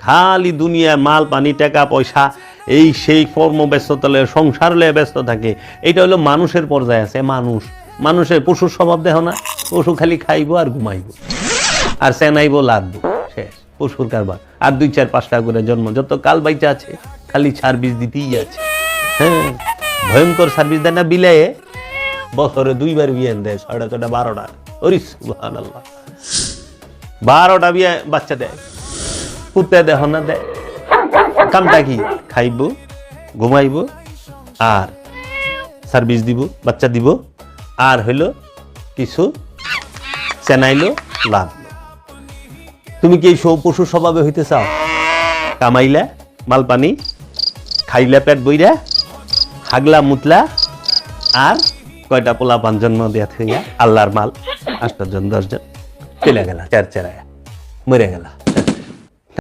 খালি দুনিয়া মাল পানি টাকা পয়সা এই সেই কর্মব্যস্ততা লয়ে সংসার লয়ে ব্যস্ত থাকে। এইটা হলো মানুষের পর্যায়ে আছে। মানুষের পশুর স্বভাব দেখো না, পশু খালি খাইবো আর ঘুমাইবো আর চেনাইবো লাগবো, শেষ পশুর কারবার। আর 2-4-5টা করে জন্ম, যত কাল বাইচা আছে খালি সার্ভিস দিতেই আছে। হ্যাঁ, ভয়ঙ্কর সার্ভিস দেয় না বিলায়ে, বছরে 2বার বিয়ান দেয়, 6টা 12টা। ওরে সুবহানাল্লাহ, 12টা বিয়ে বাচ্চা দেয়, কুত্তে দেহ না দেয়। কামটা কি? খাইবো, ঘুমাইবো আর সার্ভিস দিব, বাচ্চা দিব, আর হইলো কিছু চেনাইলো লাগলো। তুমি কি এই পশুর স্বভাবে হইতে চাও? কামাইলা মাল পানি, খাইলা পেট বইরা, হাগলা মুতলা, আর কয়টা পোলা পান জন্ম দেয়া থেকে আল্লাহর মাল 8 জন 10 জন চলে গেলা, চার চেরায়া মরে গেলা।